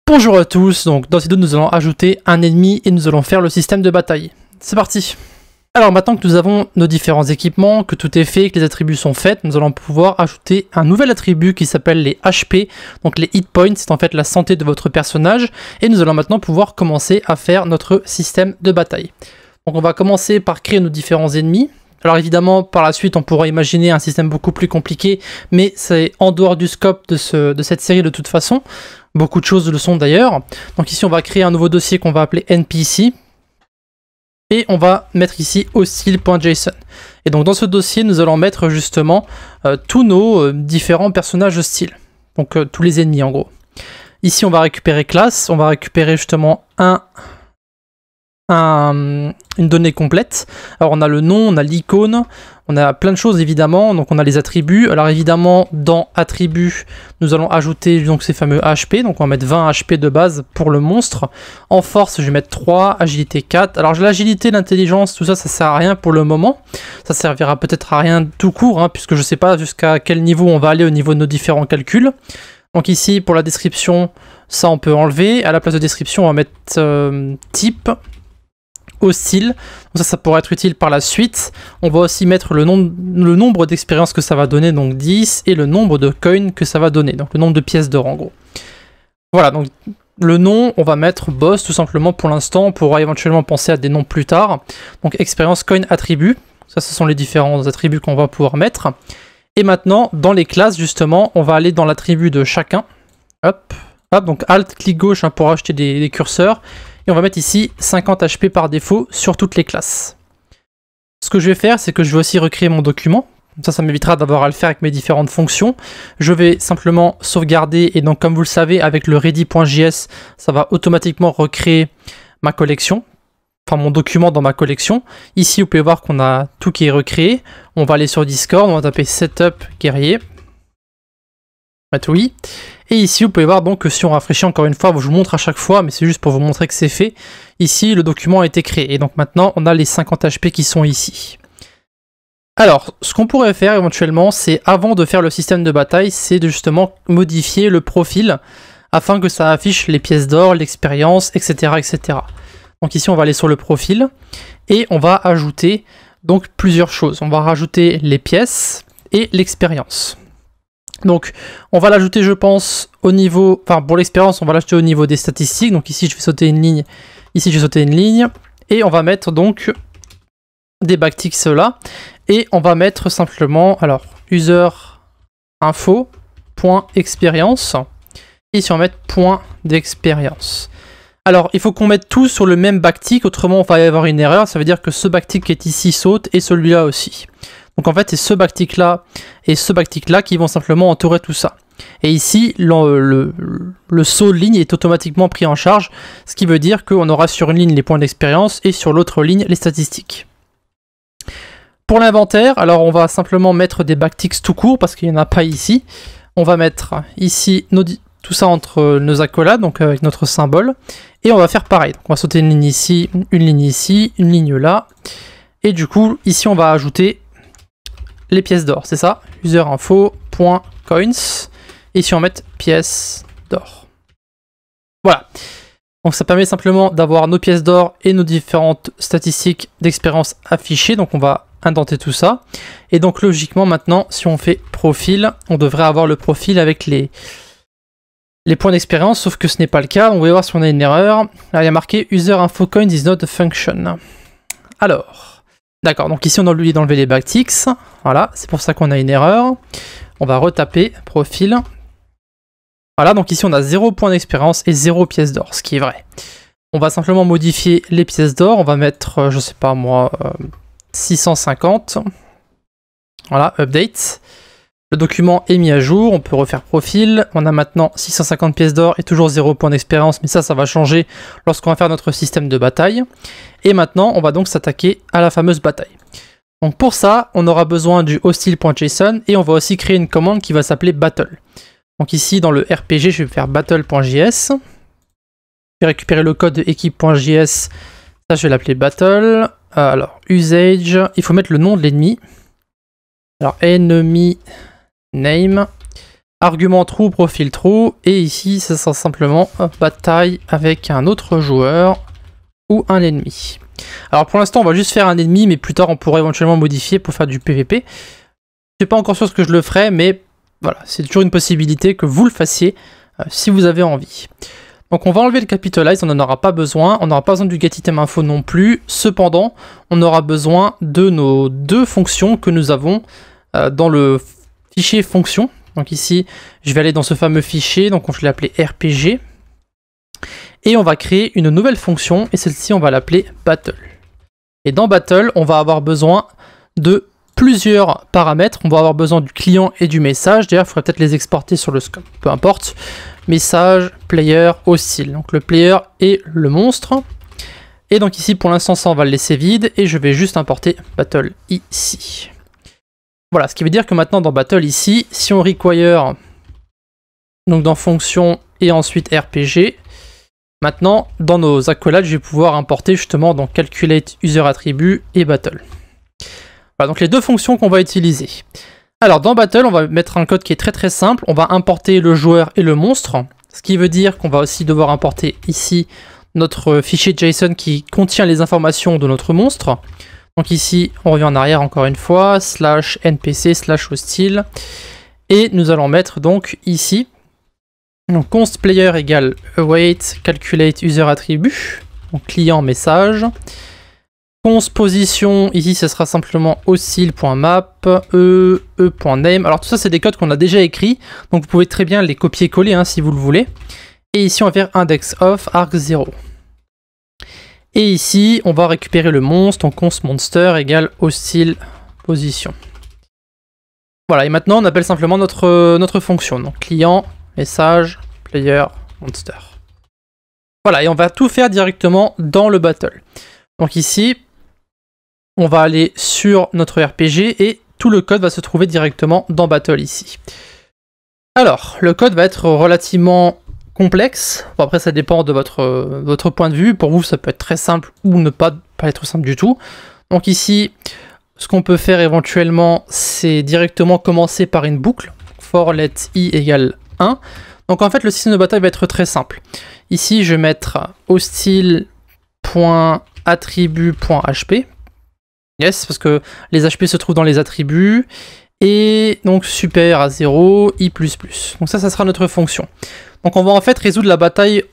Bonjour à tous, donc dans cette vidéo nous allons ajouter un ennemi et nous allons faire le système de bataille. C'est parti. Alors maintenant que nous avons nos différents équipements, que tout est fait, que les attributs sont faits, nous allons pouvoir ajouter un nouvel attribut qui s'appelle les HP, donc les hit points, c'est en fait la santé de votre personnage, et nous allons maintenant pouvoir commencer à faire notre système de bataille. Donc on va commencer par créer nos différents ennemis. Alors évidemment, par la suite, on pourra imaginer un système beaucoup plus compliqué, mais c'est en dehors du scope de cette série de toute façon. Beaucoup de choses le sont d'ailleurs. Donc ici, on va créer un nouveau dossier qu'on va appeler NPC. Et on va mettre ici hostile.json. Et donc dans ce dossier, nous allons mettre justement tous nos différents personnages hostiles. Donc tous les ennemis en gros. Ici, on va récupérer classe. On va récupérer justement une donnée complète. Alors on a le nom, on a l'icône, on a plein de choses évidemment, donc on a les attributs. Alors évidemment dans attributs nous allons ajouter donc ces fameux HP, donc on va mettre 20 HP de base pour le monstre. En force je vais mettre 3, agilité 4. Alors l'agilité, l'intelligence, tout ça, ça sert à rien pour le moment, ça servira peut-être à rien tout court, hein, puisque je sais pas jusqu'à quel niveau on va aller au niveau de nos différents calculs. Donc ici pour la description, ça on peut enlever, à la place de description on va mettre type hostile, donc ça pourrait être utile par la suite. On va aussi mettre le nombre d'expériences que ça va donner, donc 10, et le nombre de coins que ça va donner, donc le nombre de pièces d'or en gros. Voilà, donc le nom, on va mettre boss tout simplement pour l'instant, on pourra éventuellement penser à des noms plus tard. Donc expérience, coin, attribut, ça ce sont les différents attributs qu'on va pouvoir mettre. Et maintenant, dans les classes justement, on va aller dans l'attribut de chacun. Hop, hop, donc Alt, clic gauche hein, pour acheter des curseurs. Et on va mettre ici 50 HP par défaut sur toutes les classes. Ce que je vais faire, c'est que je vais aussi recréer mon document. Ça m'évitera d'avoir à le faire avec mes différentes fonctions. Je vais simplement sauvegarder, et donc comme vous le savez, avec le ready.js, ça va automatiquement recréer ma collection. Enfin, mon document dans ma collection. Ici, vous pouvez voir qu'on a tout qui est recréé. On va aller sur Discord, on va taper setup guerrier. Mettre oui. Et ici, vous pouvez voir donc que si on rafraîchit encore une fois, je vous montre à chaque fois, mais c'est juste pour vous montrer que c'est fait. Ici, le document a été créé. Et donc maintenant, on a les 50 HP qui sont ici. Alors, ce qu'on pourrait faire éventuellement, c'est avant de faire le système de bataille, c'est de justement modifier le profil afin que ça affiche les pièces d'or, l'expérience, etc., etc. Donc ici, on va aller sur le profil et on va ajouter donc plusieurs choses. On va rajouter les pièces et l'expérience. Donc on va l'ajouter je pense au niveau, enfin pour l'expérience on va l'ajouter au niveau des statistiques, donc ici je vais sauter une ligne, ici je vais sauter une ligne, et on va mettre donc des backticks là, et on va mettre simplement, alors user info, point expérience, et ici on va mettre point d'expérience. Alors il faut qu'on mette tout sur le même backtick, autrement on va y avoir une erreur, ça veut dire que ce backtick qui est ici saute, et celui-là aussi. Donc en fait c'est ce backtick là et ce backtick là qui vont simplement entourer tout ça. Et ici le saut de ligne est automatiquement pris en charge, ce qui veut dire qu'on aura sur une ligne les points d'expérience et sur l'autre ligne les statistiques. Pour l'inventaire, alors on va simplement mettre des backticks tout court parce qu'il n'y en a pas ici. On va mettre ici tout ça entre nos accolades, donc avec notre symbole, et on va faire pareil. Donc on va sauter une ligne ici, une ligne là, et du coup ici on va ajouter les pièces d'or, c'est ça, user info.coins, et ici on va mettre pièces d'or. Voilà, donc ça permet simplement d'avoir nos pièces d'or et nos différentes statistiques d'expérience affichées, donc on va indenter tout ça, et donc logiquement maintenant si on fait profil, on devrait avoir le profil avec les points d'expérience, sauf que ce n'est pas le cas, on va voir si on a une erreur. Là, il y a marqué user info coins is not a function. Alors... D'accord, donc ici on a oublié d'enlever les backticks, voilà, c'est pour ça qu'on a une erreur. On va retaper profil. Voilà, donc ici on a 0 point d'expérience et 0 pièces d'or, ce qui est vrai. On va simplement modifier les pièces d'or, on va mettre, je sais pas moi, 650. Voilà, update. Le document est mis à jour, on peut refaire profil. On a maintenant 650 pièces d'or et toujours 0 point d'expérience, mais ça va changer lorsqu'on va faire notre système de bataille. Et maintenant, on va donc s'attaquer à la fameuse bataille. Donc pour ça, on aura besoin du hostile.json et on va aussi créer une commande qui va s'appeler battle. Donc ici, dans le RPG, je vais faire battle.js. Je vais récupérer le code de équipe.js. Ça, je vais l'appeler battle. Alors, usage, il faut mettre le nom de l'ennemi. Alors, enemy name. argument true, profil true, et ici ce sera simplement bataille avec un autre joueur ou un ennemi. Alors pour l'instant on va juste faire un ennemi, mais plus tard on pourrait éventuellement modifier pour faire du PVP. Je suis pas encore sûr ce que je le ferai, mais voilà, c'est toujours une possibilité que vous le fassiez si vous avez envie. Donc on va enlever le capitalize, on n'en aura pas besoin, on n'aura pas besoin du getItemInfo non plus. Cependant, on aura besoin de nos deux fonctions que nous avons dans le fichier fonction. Donc ici, je vais aller dans ce fameux fichier, donc je vais l'appeler RPG. Et on va créer une nouvelle fonction, et celle-ci, on va l'appeler Battle. Et dans Battle, on va avoir besoin de plusieurs paramètres. On va avoir besoin du client et du message. D'ailleurs, il faudrait peut-être les exporter sur le scope, peu importe. Message, player, hostile. Donc le player et le monstre. Et donc ici, pour l'instant, ça, on va le laisser vide, et je vais juste importer Battle ici. Voilà, ce qui veut dire que maintenant dans Battle ici, si on require, donc dans fonction et ensuite RPG, maintenant dans nos accolades, je vais pouvoir importer justement dans calculate user attribut et Battle. Voilà, donc les deux fonctions qu'on va utiliser. Alors dans Battle, on va mettre un code qui est très simple, on va importer le joueur et le monstre, ce qui veut dire qu'on va aussi devoir importer ici notre fichier JSON qui contient les informations de notre monstre. Donc ici, on revient en arrière encore une fois, /npc/hostile, et nous allons mettre donc ici, donc const player égale await calculate user attribut, donc client message, const position, ici ce sera simplement hostile.map, e.name, alors tout ça c'est des codes qu'on a déjà écrits, donc vous pouvez très bien les copier-coller hein, si vous le voulez, et ici on va faire index of arg0. Et ici, on va récupérer le monstre, donc const monster égale hostile position. Voilà, et maintenant on appelle simplement notre fonction, donc client, message, player, monster. Voilà, et on va tout faire directement dans le battle. Donc ici, on va aller sur notre RPG et tout le code va se trouver directement dans battle ici. Alors, le code va être relativement complexe. Bon, après ça dépend de votre point de vue. Pour vous ça peut être très simple ou ne pas être simple du tout. Donc ici ce qu'on peut faire éventuellement c'est directement commencer par une boucle for let i égale 1. Donc en fait le système de bataille va être très simple. Ici je vais mettre hostile.attribut.hp. Yes, parce que les HP se trouvent dans les attributs. Et donc supérieur à 0, i++. Donc ça sera notre fonction. Donc on va en fait résoudre la bataille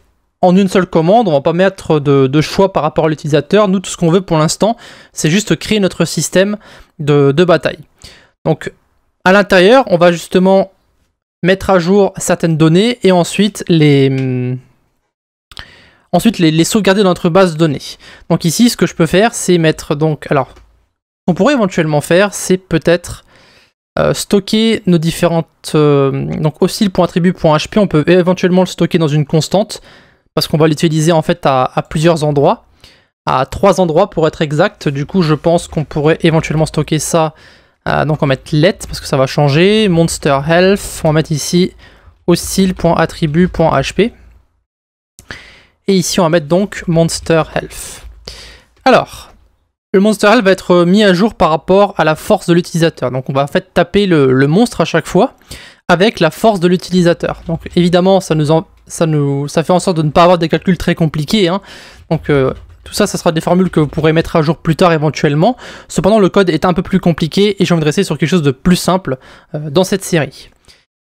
en une seule commande, on va pas mettre de choix par rapport à l'utilisateur. Nous tout ce qu'on veut pour l'instant, c'est juste créer notre système de bataille. Donc à l'intérieur, on va justement mettre à jour certaines données et ensuite les sauvegarder dans notre base de données. Donc ici, ce que je peux faire, c'est mettre donc... Alors, ce qu'on pourrait éventuellement faire, c'est peut-être... stocker nos différentes... donc hostile.attribut.hp, on peut éventuellement le stocker dans une constante, parce qu'on va l'utiliser en fait à plusieurs endroits, à 3 endroits pour être exact. Du coup je pense qu'on pourrait éventuellement stocker ça, donc on va mettre let, parce que ça va changer, monster health, on va mettre ici hostile.attribut.hp, et ici on va mettre donc monster health. Alors, le monster health va être mis à jour par rapport à la force de l'utilisateur. Donc on va en fait taper le monstre à chaque fois avec la force de l'utilisateur. Donc évidemment ça fait en sorte de ne pas avoir des calculs très compliqués. Hein. Donc tout ça, ça sera des formules que vous pourrez mettre à jour plus tard éventuellement. Cependant le code est un peu plus compliqué et je vais me dresser sur quelque chose de plus simple dans cette série.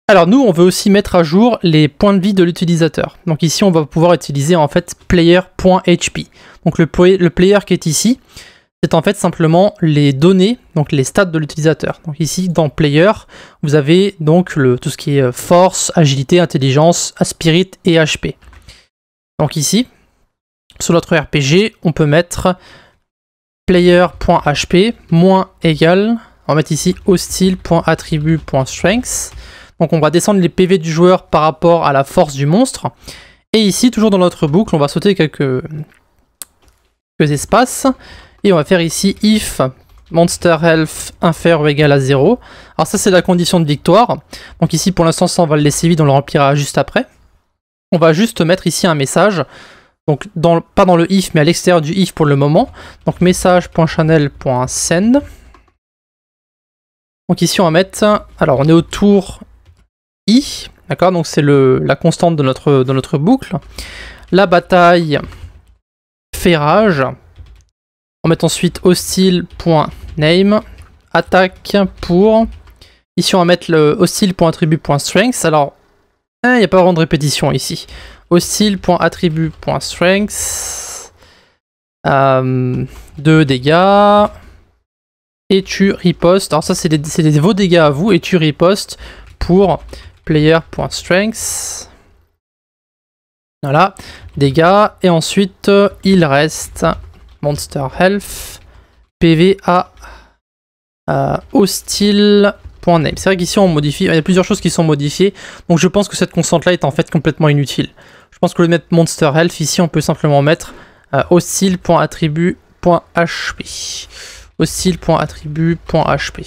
Alors nous on veut aussi mettre à jour les points de vie de l'utilisateur. Donc ici on va pouvoir utiliser en fait player.hp. Donc le player qui est ici, c'est en fait simplement les données, donc les stats de l'utilisateur. Donc ici, dans Player, vous avez donc tout ce qui est force, agilité, intelligence, spirit et HP. Donc ici, sur notre RPG, on peut mettre player.hp moins égal, on va mettre ici hostile.attribut.strength. Donc on va descendre les PV du joueur par rapport à la force du monstre. Et ici, toujours dans notre boucle, on va sauter quelques espaces. Et on va faire ici if monster health inférieur ou égal à 0. Alors ça c'est la condition de victoire. Donc ici pour l'instant ça on va le laisser vide, on le remplira juste après. On va juste mettre ici un message. Donc pas dans le if mais à l'extérieur du if pour le moment. Donc message.channel.send. Donc ici on va mettre, alors on est autour I, d'accord, donc c'est la constante de notre boucle. La bataille fait rage. On met ensuite hostile.name, attaque pour... Ici on va mettre le hostile.attribut.strength. Alors, il n'y a pas vraiment de répétition ici. Hostile.attribut.strength, 2 dégâts, et tu ripostes. Alors ça c'est vos dégâts à vous, et tu ripostes pour player.strength. Voilà, dégâts, et ensuite il reste monster health, PV à hostile.name. C'est vrai qu'ici on modifie, il y a plusieurs choses qui sont modifiées, donc je pense que cette constante là est en fait complètement inutile. Je pense que au lieu de mettre monster health, ici on peut simplement mettre hostile.attribut.hp. Hostile.attribut.hp.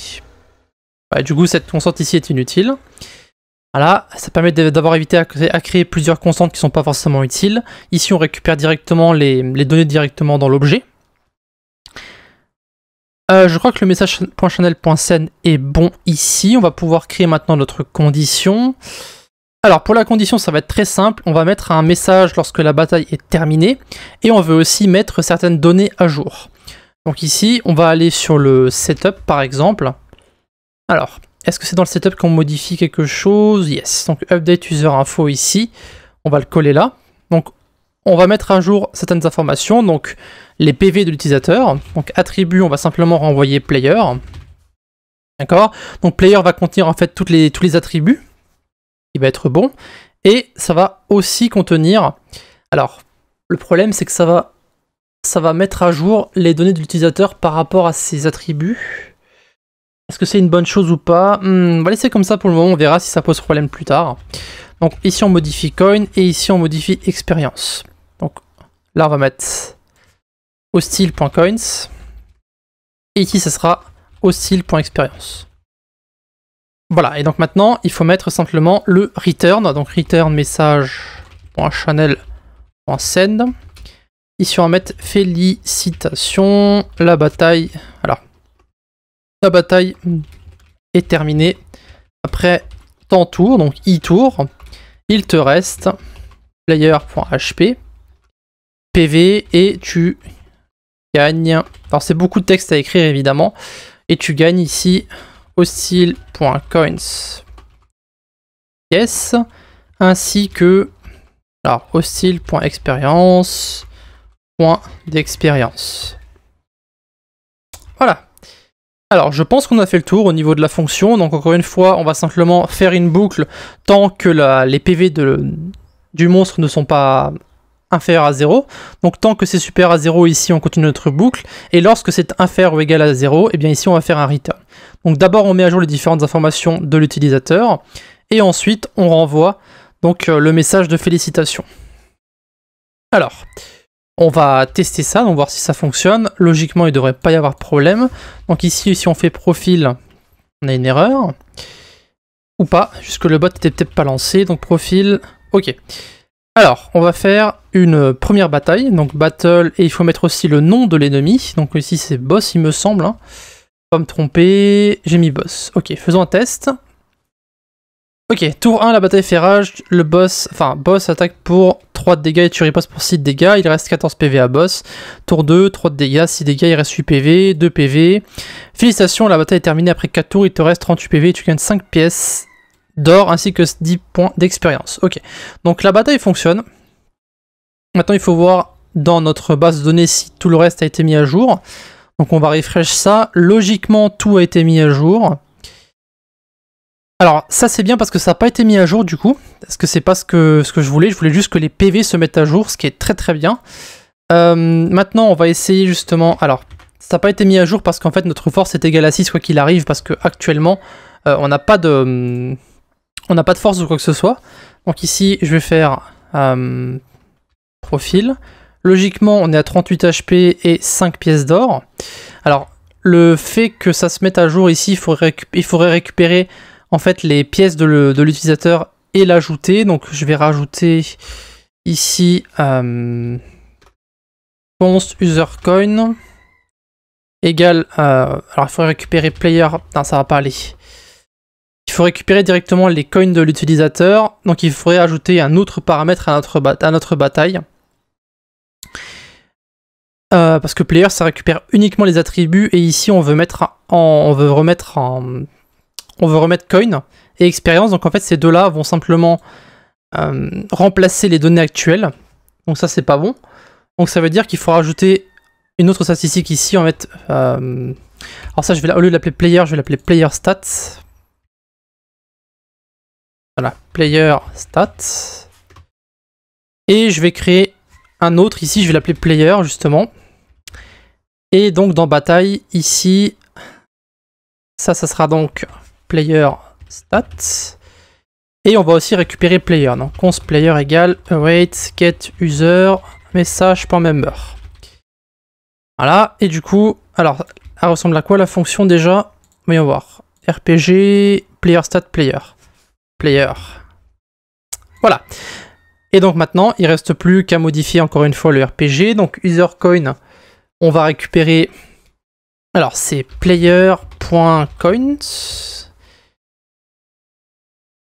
Ouais, du coup cette constante ici est inutile. Voilà, ça permet d'avoir évité à créer plusieurs constantes qui ne sont pas forcément utiles. Ici on récupère directement les données directement dans l'objet. Je crois que le message.channel.send est bon ici. On va pouvoir créer maintenant notre condition. Alors pour la condition, ça va être très simple. On va mettre un message lorsque la bataille est terminée. Et on veut aussi mettre certaines données à jour. Donc ici, on va aller sur le setup par exemple. Alors, est-ce que c'est dans le setup qu'on modifie quelque chose? Yes. Donc update user info ici. On va le coller là. Donc on va mettre à jour certaines informations. Donc les PV de l'utilisateur. Donc attribut, on va simplement renvoyer player. D'accord? Donc player va contenir en fait tous les attributs. Il va être bon. Et ça va aussi contenir... Alors, le problème c'est que ça va mettre à jour les données de l'utilisateur par rapport à ses attributs. Est-ce que c'est une bonne chose ou pas? On va laisser comme ça pour le moment, on verra si ça pose problème plus tard. Donc ici on modifie coin et ici on modifie expérience. Donc là on va mettre hostile.coins et ici ça sera hostile.experience. Voilà, et donc maintenant il faut mettre simplement le return, donc return message.channel.send. Ici on va mettre félicitations, la bataille. Alors, la bataille est terminée après tant tours, donc i tours. Il te reste player.hp, PV, et tu gagnes. Alors c'est beaucoup de texte à écrire évidemment, et tu gagnes ici hostile.coins, yes, ainsi que alors hostile.experience, point d'expérience. Voilà. Alors, je pense qu'on a fait le tour au niveau de la fonction. Donc, encore une fois, on va simplement faire une boucle tant que les PV du monstre ne sont pas inférieurs à 0. Donc, tant que c'est supérieur à 0, ici, on continue notre boucle. Et lorsque c'est inférieur ou égal à 0, eh bien ici, on va faire un return. Donc, d'abord, on met à jour les différentes informations de l'utilisateur. Et ensuite, on renvoie donc le message de félicitations. Alors... on va tester ça, donc voir si ça fonctionne. Logiquement, il ne devrait pas y avoir de problème. Donc ici, si on fait profil, on a une erreur. Ou pas, puisque le bot n'était peut-être pas lancé. Donc profil, ok. Alors, on va faire une première bataille. Donc battle, et il faut mettre aussi le nom de l'ennemi. Donc ici, c'est boss, il me semble. Hein. Pas me tromper, j'ai mis boss. Ok, faisons un test. Ok, tour 1, la bataille fait rage, le boss attaque pour 3 de dégâts et tu ripostes pour 6 de dégâts, il reste 14 PV à boss. Tour 2, 3 de dégâts, 6 dégâts, il reste 8 PV, 2 PV. Félicitations, la bataille est terminée après 4 tours, il te reste 38 PV et tu gagnes 5 pièces d'or ainsi que 10 points d'expérience. Ok, donc la bataille fonctionne. Maintenant il faut voir dans notre base de données si tout le reste a été mis à jour. Donc on va refresh ça, logiquement tout a été mis à jour. Alors ça c'est bien parce que ça n'a pas été mis à jour du coup, parce que c'est pas ce que je voulais juste que les PV se mettent à jour, ce qui est très très bien. Maintenant on va essayer justement, alors ça n'a pas été mis à jour parce qu'en fait notre force est égale à 6 quoi qu'il arrive, parce que actuellement on n'a pas de force ou quoi que ce soit. Donc ici je vais faire profil, logiquement on est à 38 HP et 5 pièces d'or. Alors le fait que ça se mette à jour ici, il faudrait récupérer en fait les pièces de l'utilisateur et l'ajouter. Donc je vais rajouter ici const user coin égale alors il faudrait récupérer player, non ça va pas aller, il faut récupérer directement les coins de l'utilisateur. Donc il faudrait ajouter un autre paramètre à notre bataille. Parce que player ça récupère uniquement les attributs et ici on veut remettre coin et expérience. Donc en fait ces deux-là vont simplement remplacer les données actuelles. Donc ça c'est pas bon. Donc ça veut dire qu'il faut rajouter une autre statistique ici. On va mettre alors ça, au lieu de l'appeler player, je vais l'appeler player stats. Voilà, player stats. Et je vais créer un autre ici, je vais l'appeler player justement. Et donc dans bataille, ici, ça sera donc player stats. Et on va aussi récupérer player. Donc const player égale await get user message.member. Voilà, et du coup, alors, elle ressemble à quoi la fonction déjà? Voyons voir. RPG, player stat, player. Player. Voilà. Et donc maintenant, il ne reste plus qu'à modifier encore une fois le RPG. Donc user coin, on va récupérer. Alors c'est player.coins.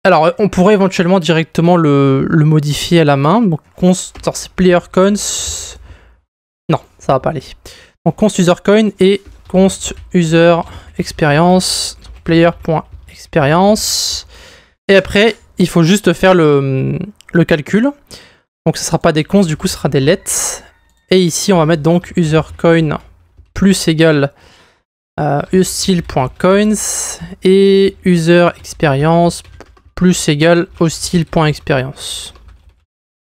Alors on pourrait éventuellement directement le modifier à la main. Donc const, c'est player coins. Non, ça va pas aller. Donc const user coin et const user experience, player.experience. Et après, il faut juste faire le calcul. Donc ce sera pas des consts, du coup ce sera des lets. Et ici on va mettre donc user coin plus égal hostile.coins et user experience plus égal hostile.experience.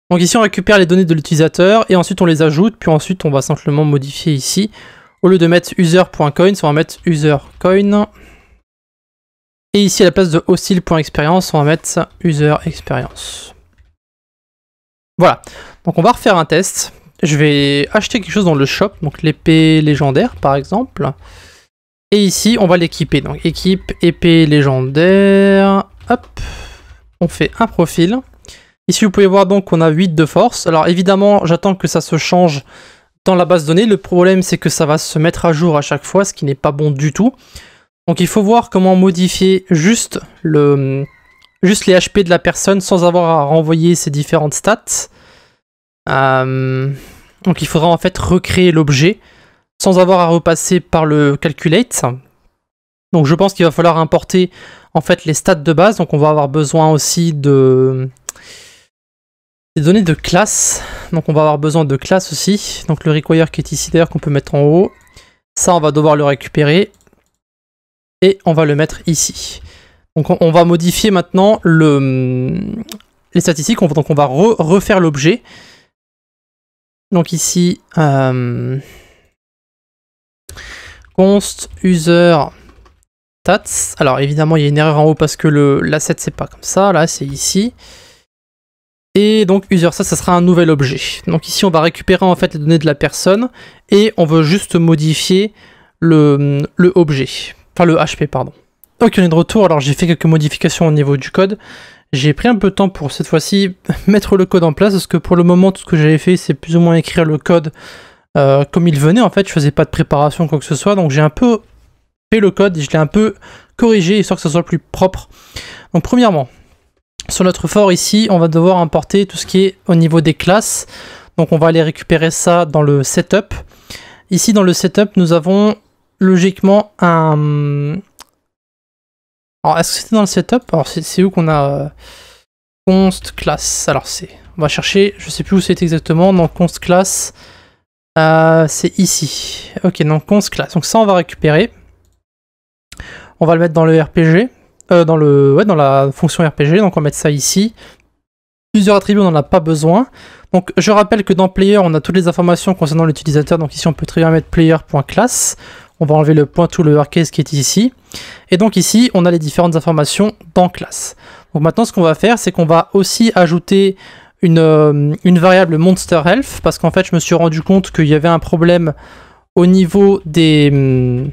Donc ici on récupère les données de l'utilisateur et ensuite on les ajoute, puis ensuite on va simplement modifier ici. Au lieu de mettre user.coins, on va mettre user.coin. Et ici à la place de hostile.experience, on va mettre user.experience. Voilà, donc on va refaire un test. Je vais acheter quelque chose dans le shop, donc l'épée légendaire par exemple. Et ici on va l'équiper, donc équipe épée légendaire. Hop, on fait un profil. Ici, vous pouvez voir donc qu'on a 8 de force. Alors évidemment, j'attends que ça se change dans la base de données. Le problème, c'est que ça va se mettre à jour à chaque fois, ce qui n'est pas bon du tout. Donc il faut voir comment modifier juste les HP de la personne sans avoir à renvoyer ces différentes stats. Donc il faudra en fait recréer l'objet sans avoir à repasser par le calculate. Donc je pense qu'il va falloir importer en fait les stats de base. Donc on va avoir besoin aussi des données de classe. Donc on va avoir besoin de classe aussi. Donc le require qui est ici d'ailleurs qu'on peut mettre en haut. Ça on va devoir le récupérer. Et on va le mettre ici. Donc on va modifier maintenant les statistiques. Donc on va refaire l'objet. Donc ici const user stats. Alors évidemment il y a une erreur en haut parce que l'asset c'est pas comme ça. Là c'est ici. Et donc user ça sera un nouvel objet. Donc ici on va récupérer en fait les données de la personne et on veut juste modifier le objet. Enfin le HP pardon. Ok, on est de retour. Alors j'ai fait quelques modifications au niveau du code. J'ai pris un peu de temps pour cette fois-ci mettre le code en place parce que pour le moment tout ce que j'avais fait c'est plus ou moins écrire le code comme il venait. En fait je faisais pas de préparation quoi que ce soit. Donc j'ai un peu fait le code et je l'ai un peu corrigé histoire que ce soit plus propre. Donc premièrement, sur notre for ici, on va devoir importer tout ce qui est au niveau des classes. Donc on va aller récupérer ça dans le setup. Ici dans le setup, nous avons logiquement un... Alors est-ce que c'était dans le setup? Alors c'est où qu'on a const class. Alors on va chercher, je sais plus où c'est exactement. Donc const class, c'est ici. Ok, donc const class. Donc ça on va récupérer. On va le mettre dans le RPG. Dans la fonction RPG, donc on va mettre ça ici. Plusieurs attributs, on n'en a pas besoin. Donc je rappelle que dans player, on a toutes les informations concernant l'utilisateur. Donc ici, on peut très bien mettre player.class. On va enlever le point tout le case qui est ici. Et donc ici, on a les différentes informations dans classe. Donc maintenant, ce qu'on va faire, c'est qu'on va aussi ajouter une variable monster health, parce qu'en fait, je me suis rendu compte qu'il y avait un problème au niveau de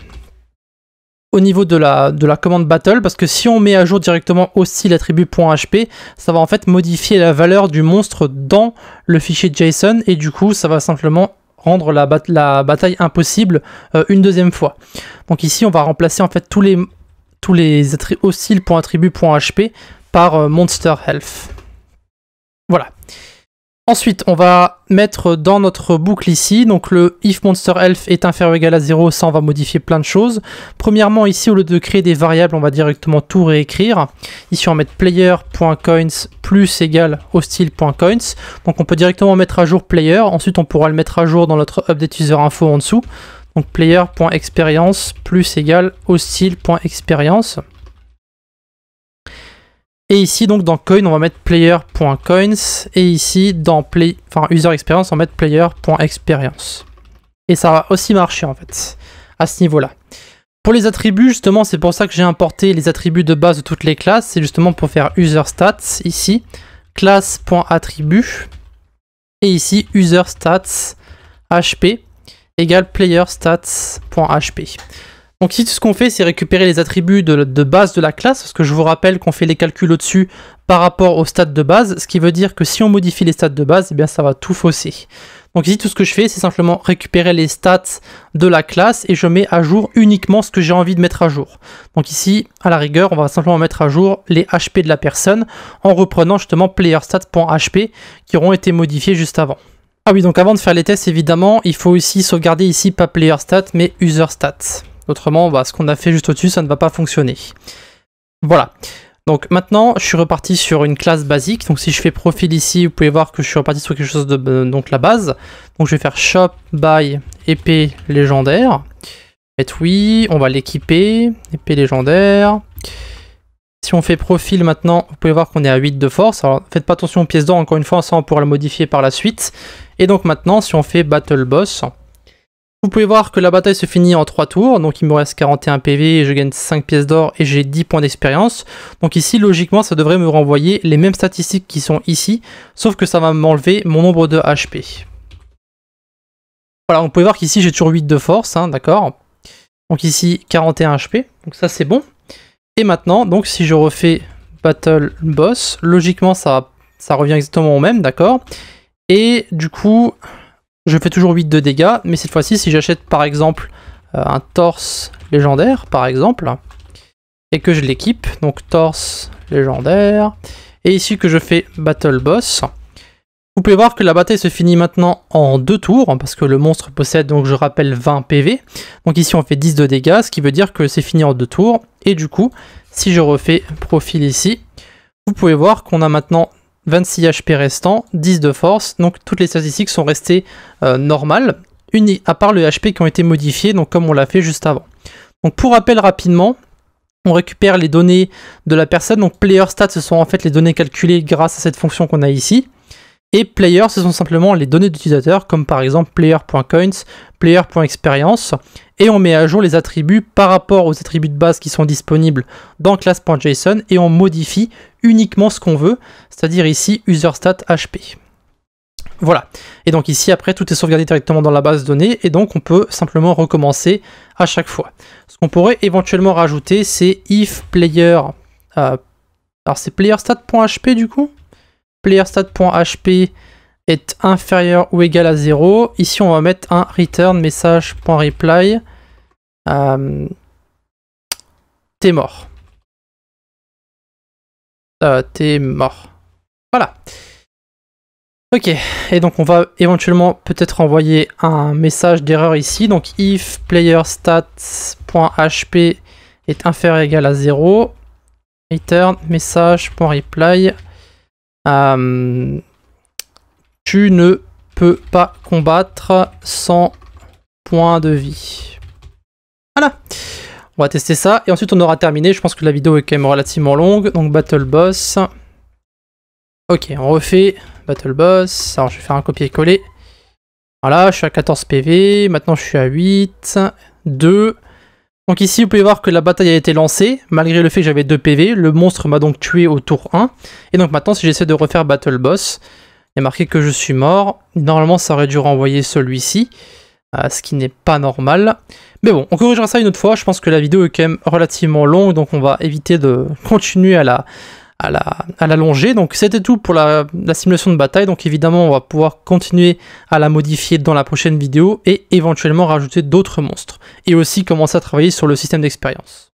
la commande battle, parce que si on met à jour directement aussi l'attribut.hp, ça va en fait modifier la valeur du monstre dans le fichier JSON, et du coup ça va simplement rendre la bataille impossible une deuxième fois. Donc ici on va remplacer en fait tous tous les hostile.attribut.hp par monster health. Voilà. Ensuite, on va mettre dans notre boucle ici, donc le if monster health est inférieur ou égal à 0, ça on va modifier plein de choses. Premièrement, ici, au lieu de créer des variables, on va directement tout réécrire. Ici, on va mettre player.coins plus égal hostile.coins. Donc on peut directement mettre à jour player, ensuite on pourra le mettre à jour dans notre update user info en dessous. Donc player.experience plus égal hostile.experience. Et ici, donc dans coin, on va mettre player.coins. Et ici, dans user experience, on va mettre player.experience. Et ça va aussi marcher en fait, à ce niveau-là. Pour les attributs, justement, c'est pour ça que j'ai importé les attributs de base de toutes les classes. C'est justement pour faire user stats ici, classe.attribut. Et ici, user stats hp égale player stats.hp. Donc ici, tout ce qu'on fait, c'est récupérer les attributs de base de la classe, parce que je vous rappelle qu'on fait les calculs au-dessus par rapport aux stats de base, ce qui veut dire que si on modifie les stats de base, eh bien ça va tout fausser. Donc ici, tout ce que je fais, c'est simplement récupérer les stats de la classe et je mets à jour uniquement ce que j'ai envie de mettre à jour. Donc ici, à la rigueur, on va simplement mettre à jour les HP de la personne en reprenant justement playerstats.hp qui auront été modifiés juste avant. Ah oui, donc avant de faire les tests, évidemment, il faut aussi sauvegarder ici pas playerstat mais userstat. Autrement, ce qu'on a fait juste au-dessus, ça ne va pas fonctionner. Voilà. Donc maintenant, je suis reparti sur une classe basique. Donc si je fais profil ici, vous pouvez voir que je suis reparti sur quelque chose de donc la base. Donc je vais faire shop by épée légendaire. Et oui, on va l'équiper. Épée légendaire. Si on fait profil maintenant, vous pouvez voir qu'on est à 8 de force. Alors faites pas attention aux pièces d'or, encore une fois, ça on pourra le modifier par la suite. Et donc maintenant, si on fait battle boss, vous pouvez voir que la bataille se finit en 3 tours, donc il me reste 41 PV, et je gagne 5 pièces d'or et j'ai 10 points d'expérience. Donc ici, logiquement, ça devrait me renvoyer les mêmes statistiques qui sont ici, sauf que ça va m'enlever mon nombre de HP. Voilà, vous pouvez voir qu'ici j'ai toujours 8 de force, hein, d'accord. Donc ici, 41 HP, donc ça c'est bon. Et maintenant, donc si je refais Battle Boss, logiquement ça revient exactement au même, d'accord. Et du coup, je fais toujours 8 de dégâts, mais cette fois-ci, si j'achète par exemple un torse légendaire, par exemple, et que je l'équipe, donc torse légendaire, et ici que je fais Battle Boss, vous pouvez voir que la bataille se finit maintenant en 2 tours, parce que le monstre possède, donc je rappelle, 20 PV. Donc ici on fait 10 de dégâts, ce qui veut dire que c'est fini en 2 tours, et du coup, si je refais profil ici, vous pouvez voir qu'on a maintenant 26 HP restants, 10 de force, donc toutes les statistiques sont restées normales, à part le HP qui ont été modifiés, donc comme on l'a fait juste avant. Donc pour rappel rapidement, on récupère les données de la personne, donc player stats, ce sont en fait les données calculées grâce à cette fonction qu'on a ici, et player, ce sont simplement les données d'utilisateur, comme par exemple player.coins, player.experience, et on met à jour les attributs par rapport aux attributs de base qui sont disponibles dans class.json, et on modifie uniquement ce qu'on veut, c'est-à-dire ici userstat hp. Voilà, et donc ici après tout est sauvegardé directement dans la base de données, et donc on peut simplement recommencer à chaque fois. Ce qu'on pourrait éventuellement rajouter, c'est if player, alors c'est playerstat.hp du coup, playerstat.hp est inférieur ou égal à 0. Ici, on va mettre un return message.reply. T'es mort. T'es mort. Voilà. Ok. Et donc, on va éventuellement peut-être envoyer un message d'erreur ici. Donc, if playerstat.hp est inférieur ou égal à 0. Return message.reply. Tu ne peux pas combattre sans point de vie. Voilà. On va tester ça et ensuite on aura terminé. Je pense que la vidéo est quand même relativement longue. Donc Battle Boss. Ok, on refait Battle Boss. Alors je vais faire un copier-coller. Voilà, je suis à 14 PV. Maintenant je suis à 8. 2. Donc ici, vous pouvez voir que la bataille a été lancée, malgré le fait que j'avais 2 PV. Le monstre m'a donc tué au tour 1. Et donc maintenant, si j'essaie de refaire Battle Boss, il y a marqué que je suis mort. Normalement, ça aurait dû renvoyer celui-ci, ce qui n'est pas normal. Mais bon, on corrigera ça une autre fois. Je pense que la vidéo est quand même relativement longue, donc on va éviter de continuer à l'allonger. Donc c'était tout pour la simulation de bataille. Donc évidemment, on va pouvoir continuer à la modifier dans la prochaine vidéo et éventuellement rajouter d'autres monstres. Et aussi commencer à travailler sur le système d'expérience.